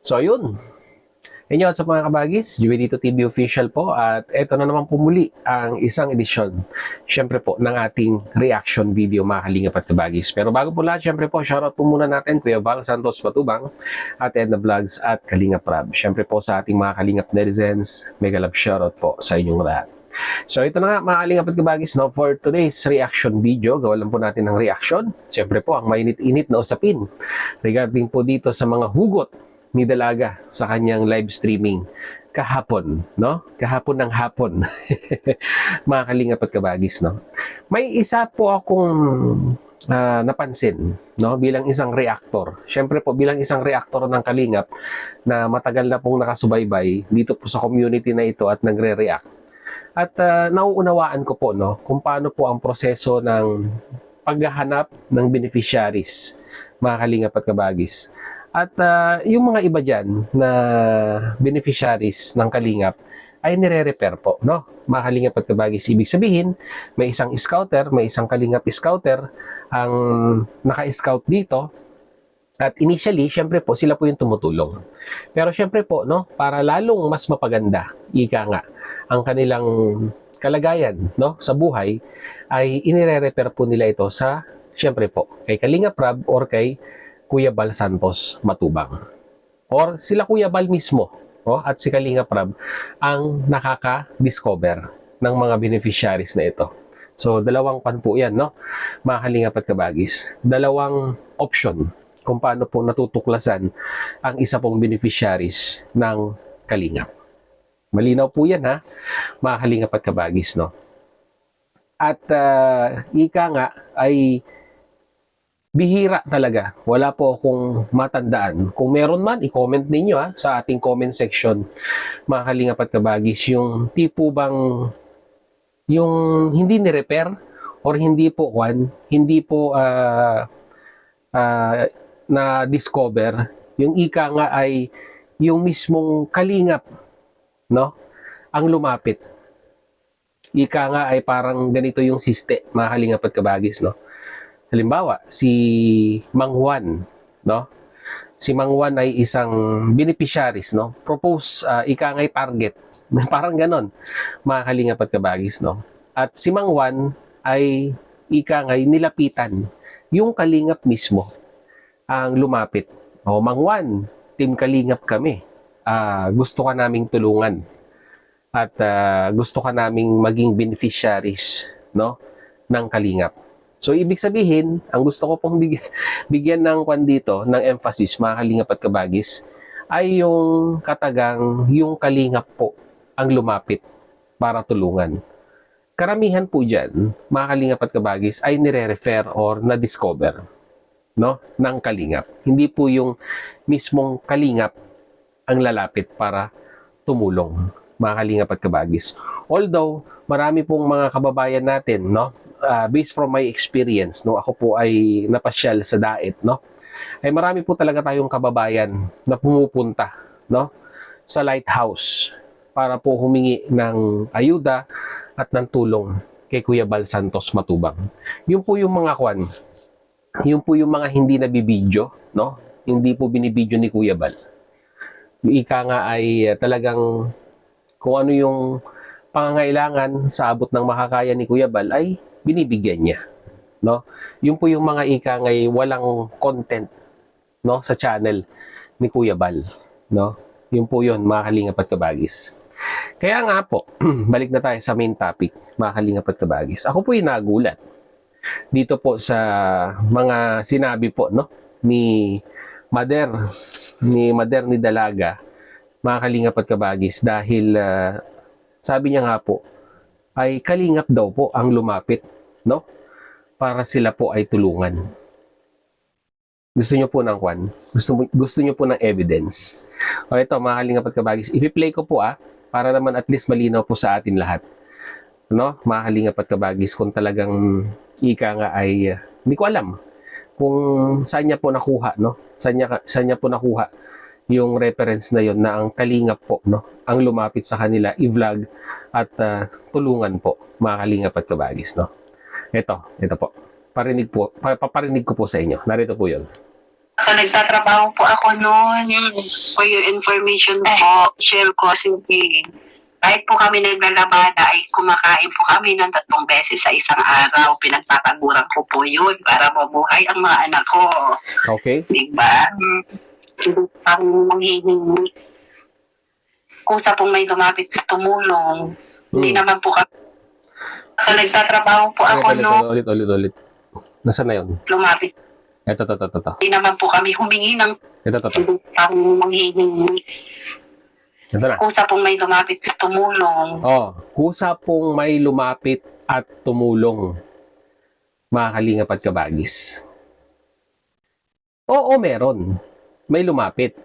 So ayun, inyo sa mga kabagis, Juvenito TV official po at eto na naman po muli ang isang edisyon, syempre po, ng ating reaction video mga kalingap at kabagis. Pero bago po lahat, syempre po, shoutout po muna natin Kuya Val Santos Matubang at Edna Vlogs at Kalingap Rab. Syempre po sa ating mga kalingap netizens, mega love shoutout po sa inyong lahat. So ito na nga mga kalingap at kabagis, no, for today's reaction video, gawalan po natin ng reaction. Syempre po, ang mainit-init na usapin regarding po dito sa mga hugot ni Dalaga sa kanyang live streaming kahapon, no? Kahapon ng hapon. Mga kalingap at kabagis, no? May isa po akong napansin, no? Bilang isang reactor. Siyempre po, bilang isang reactor ng kalingap na matagal na pong nakasubaybay dito po sa community na ito at nagre-react. At nauunawaan ko po, no? Kung paano po ang proseso ng paghahanap ng beneficiaries, mga kalingap at kabagis. At yung mga iba dyan na beneficiaries ng Kalingap ay nire-repair po, no? Mga Kalingap at kabagis. Ibig sabihin, may isang scouter, may isang Kalingap scouter ang naka-scout dito. At initially, syempre po, sila po yung tumutulong. Pero syempre po, no, para lalong mas mapaganda, ika nga, ang kanilang kalagayan, no, sa buhay, ay inire-repair po nila ito sa, syempre po, kay Kalingap Rab or kay Kuya Val Santos Matubang. Or sila Kuya Val mismo, at si Kalingap Rab ang nakaka-discover ng mga beneficiaries na ito. So, dalawang pan po yan, no? Mga Kalingap at kabagis. Dalawang option kung paano po natutuklasan ang isa pong beneficiaries ng Kalingap. Malinaw po yan, ha? Mga Kalingap at kabagis, no? At ika nga ay bihira talaga. Wala po akong matandaan. Kung meron man, i-comment ninyo sa ating comment section, mga kalingap at kabagis, yung tipo bang yung hindi ni-repair or hindi po hindi po na-discover, yung ika nga ay yung mismong kalingap, no? Ang lumapit. Ika nga ay parang ganito yung siste, mga kalingap at kabagis, no? Halimbawa, si Mang Juan, no? Si Mang Juan ay isang beneficiaries, no? Propose, ika nga'y target. Parang ganon, mga kalingap at kabagis, no? At si Mang Juan ay ika nga'y nilapitan. Yung kalingap mismo ang lumapit. O, Mang Juan, team kalingap kami. Gusto ka naming tulungan. At gusto ka naming maging beneficiaries, no? Ng kalingap. So, ibig sabihin, ang gusto ko pong bigyan ng kwan dito, ng emphasis, mga kalingap at kabagis, ay yung katagang, yung kalingap po ang lumapit para tulungan. Karamihan po dyan, mga kalingap at kabagis, ay nire-refer or na-discover, no, ng kalingap. Hindi po yung mismong kalingap ang lalapit para tumulong, mga kalingap at kabagis. Although, marami pong mga kababayan natin, no, based from my experience, no, ako po ay napasyal sa Daet, no, ay marami po talaga tayong kababayan na pumupunta, no, sa lighthouse para po humingi ng ayuda at ng tulong kay Kuya Val Santos Matubang. Yun po yung mga kwan, yun po yung mga hindi nabibidyo, no, hindi po binibidyo ni Kuya Val. Yung ika nga ay talagang kung ano yung pangangailangan sa abot ng makakaya ni Kuya Val ay binibigyan niya, no? Yun po yung mga ika ngay walang content, no, sa channel ni Kuya Val, no? Yun po yun, mga kalingap at kabagis. Kaya nga po, balik na tayo sa main topic, mga kalingap at kabagis. Ako po yung nagulat dito po sa mga sinabi po, no, ni Mader ni Dalaga, mga kalingap at kabagis, dahil sabi niya nga po, ay kalingap daw po ang lumapit, no? Para sila po ay tulungan. Gusto niyo po ng kwan? Gusto niyo po ng evidence? O ito, mga kalingap at kabagis, ipi-play ko po para naman at least malinaw po sa atin lahat. No? Mga kalingap at kabagis, kung talagang ika nga ay, hindi ko alam kung saan niya po nakuha, no? Saan niya po nakuha yung reference na yon na ang kalingap po, no, ang lumapit sa kanila i-vlog at tulungan po, mga kalingap at kabagis, no. Ito po. Paparinig ko po sa inyo. Narito po 'yon. Nagtatrabaho po ako noon. For your information po, share ko sige. Kahit po kami naglalabada ay kumakain po kami ng 3 beses sa isang araw. Pinagtataguran ko po yun para mabuhay ang mga anak ko. Okay? Diba? Ang manghihingi. Kusa pong may lumapit na tumulong. Hindi naman po kami. Nagtatrabaho po ako noon. Ulit. Nasaan na yun? Lumapit. Ito. Hindi naman po kami humingi ng Ito. ang manghihingi. Ito na. Kusa pong may lumapit na tumulong. Kusa pong may lumapit at tumulong. Mga kalingap at kabagis. Oo, meron. May lumapit.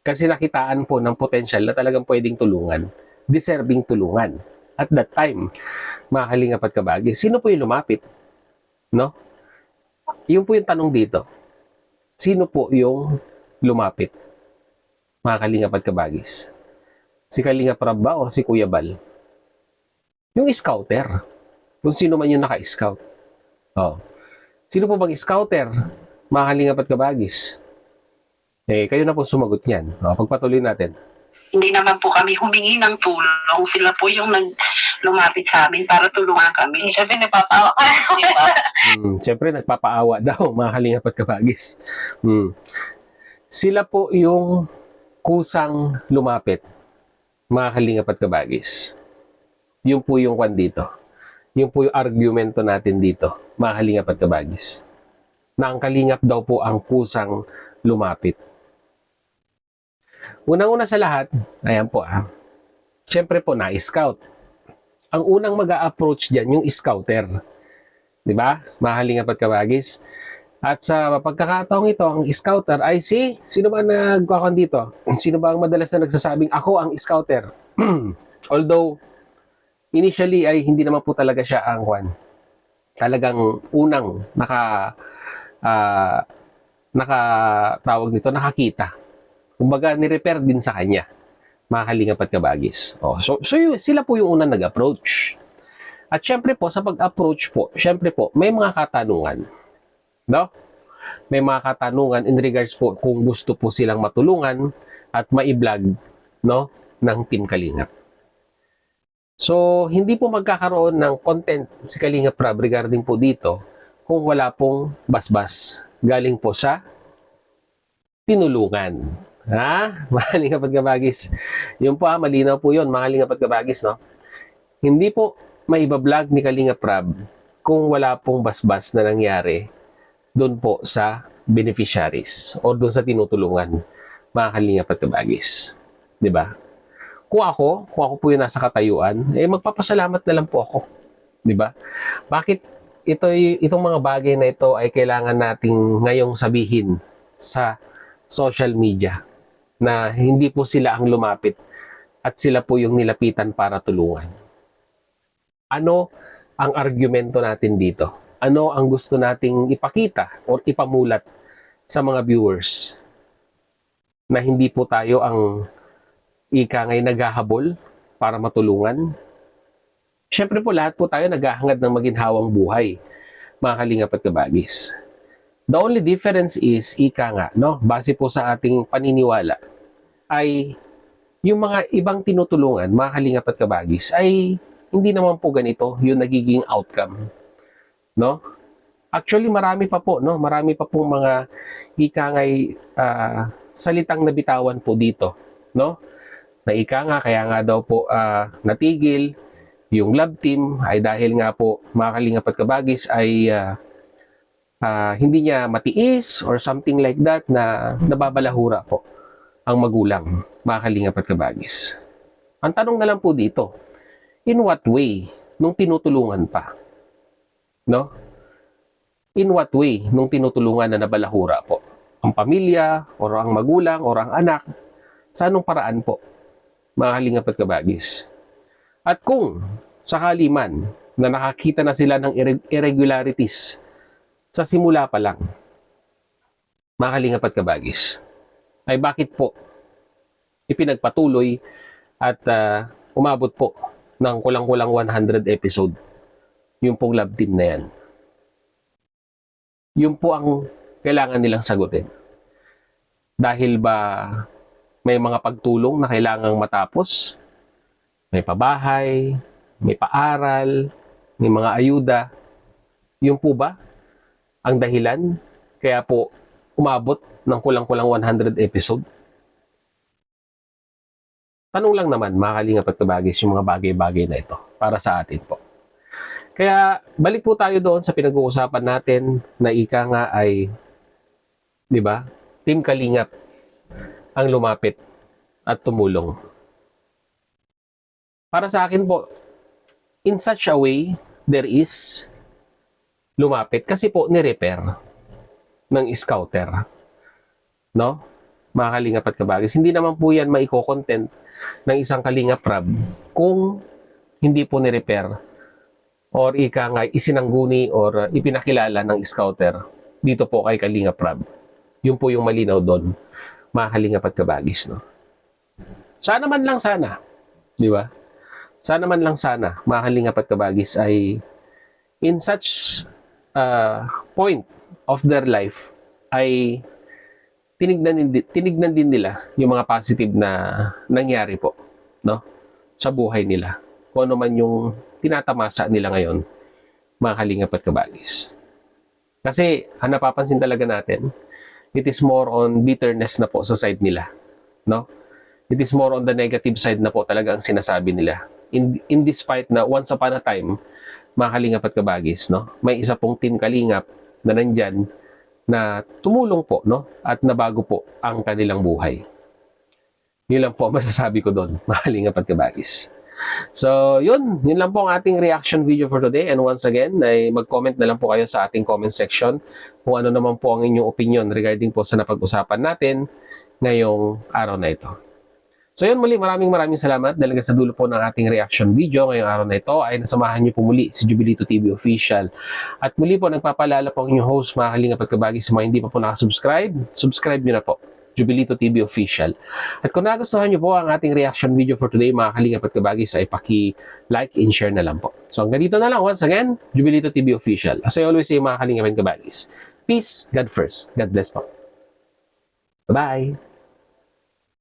Kasi nakitaan po ng potensyal na talagang pwedeng tulungan. Deserving tulungan. At that time, mga kalingap at kabagis, sino po yung lumapit? No? Yun po yung tanong dito. Sino po yung lumapit? Mga kalingap at kabagis. Si Kalingap Rab ba o si Kuya Bal? Yung scouter. Kung sino man yung naka-scout. Sino po bang scouter? Mga kalingap at kabagis. Kayo na po sumagot niyan. Pagpatuloy natin. Hindi naman po kami humingi ng tulong. Sila po yung lumapit sa amin para tulungan kami. Siyempre, nagpapaawa ka. Diba? Siyempre, nagpapaawa daw, mga kalingap at kabagis. Sila po yung kusang lumapit, mga kalingap at kabagis. Yun po yung kwan dito. Yun po yung argumento natin dito, mga kalingap at kabagis. Na ang kalingap daw po ang kusang lumapit. Unang-una sa lahat, ayan po siyempre po na-scout. Ang unang mag-a-approach dyan, yung scouter. Diba? Mga kalingap at kabagis. At sa pagkakataong ito, ang scouter ay sino ba nagkakon dito? Sino ba ang madalas na nagsasabing, ako ang scouter? Although, initially ay hindi naman po talaga siya ang talagang unang nakatawag nito, nakakita. Kumbaga, ni-repair din sa kanya, mga kalingap at kabagis. So sila po yung unang nag-approach. At syempre po, sa pag-approach po, syempre po, may mga katanungan. No? May mga katanungan in regards po kung gusto po silang matulungan at mai-vlog, no, ng Team Kalingap. So, hindi po magkakaroon ng content si Kalingap Rab regarding po dito kung wala pong basbas galing po sa tinulungan. Mga kalingap at kabagis. Yun po malinaw po yun, mga kalingap at kabagis, no? Hindi po maibablog ni Kalingap Rab kung wala pong basbas na nangyari doon po sa beneficiaries o doon sa tinutulungan, mga kalingap at kabagis. Diba? Kung ako po yung nasa katayuan, magpapasalamat na lang po ako. Diba? Bakit itong mga bagay na ito ay kailangan nating ngayong sabihin sa social media na hindi po sila ang lumapit at sila po yung nilapitan para tulungan. Ano ang argumento natin dito? Ano ang gusto nating ipakita o ipamulat sa mga viewers na hindi po tayo ang ngay naghahabol para matulungan? Siyempre po lahat po tayo naghahangad ng maginhawang buhay, mga kalingap at kabagis. The only difference is, base po sa ating paniniwala, ay yung mga ibang tinutulungan, mga kalingap at kabagis, ay hindi naman po ganito yung nagiging outcome. No? Actually, marami pa po, no? Marami pa pong mga salitang nabitawan po dito, no? Na kaya nga daw po natigil yung love team ay dahil nga po, mga kalingap at kabagis, ay hindi niya matiis or something like that na nababalahura po ang magulang, mga kalingap at kabagis. Ang tanong na lang po dito, in what way nung tinutulungan pa? No? In what way nung tinutulungan na nabalahura po? Ang pamilya, o ang magulang, o ang anak, sa anong paraan po, mga kalingap at kabagis? At kung sakali man na nakakita na sila ng irregularities sa simula pa lang, mga kalingap at kabagis, ay bakit po ipinagpatuloy at umabot po ng kulang-kulang 100 episode yung pong love team na yan? Yun po ang kailangan nilang sagutin? Dahil ba may mga pagtulong na kailangang matapos? May pabahay, may paaral, may mga ayuda. Yun po ba ang dahilan? Kaya po umabot ng kulang-kulang 100 episode? Tanong lang naman, mga kalingap at kabagis, yung mga bagay-bagay na ito para sa atin po. Kaya balik po tayo doon sa pinag-uusapan natin na ika nga ay, di ba, Team Kalingap ang lumapit at tumulong. Para sa akin po, in such a way, there is lumapit kasi po ni-repair ng scouter. No? Mga kalingap at kabagis. Hindi naman po yan maiko-content ng isang kalingap rab kung hindi po ni-repair or ika nga isinangguni or ipinakilala ng scouter dito po kay kalingap rab. Yun po yung malinaw doon, mga kalingap at kabagis. No? Sana man lang sana, di ba? Sana man lang sana, mga kalingap at kabagis ay in such point of their life ay tinignan din nila yung mga positive na nangyari po, no? Sa buhay nila. Kung ano man yung tinatamasa nila ngayon, mga kalingap at kabagis. Kasi, ang napapansin talaga natin, it is more on bitterness na po sa side nila, no? It is more on the negative side na po talaga ang sinasabi nila. In despite na once upon a time, mga kalingap at kabagis, no? May isa pong team kalingap na nandyan na tumulong po, no? At nabago po ang kanilang buhay. Yun lang po masasabi ko doon, mga kalingap at kabagis. So, yun lang po ang ating reaction video for today. And once again, ay mag-comment na lang po kayo sa ating comment section kung ano naman po ang inyong opinion regarding po sa napag-usapan natin ngayong araw na ito. So yun, muli maraming salamat dahil sa dulo po ng ating reaction video ngayong araw na ito ay nasamahan niyo po muli si Jubilito TV Official. At muli po nagpapaalala po ang inyong host, mga kalingap at kabagis, sa mga hindi pa po nakasubscribe, subscribe niyo na po, Jubilito TV Official. At kung nagustuhan niyo po ang ating reaction video for today, mga kalingap at kabagis, ay paki-like and share na lang po. So hanggang dito na lang, once again, Jubilito TV Official. As I always say, mga kalingap at kabagis, peace, God first. God bless po. Bye-bye!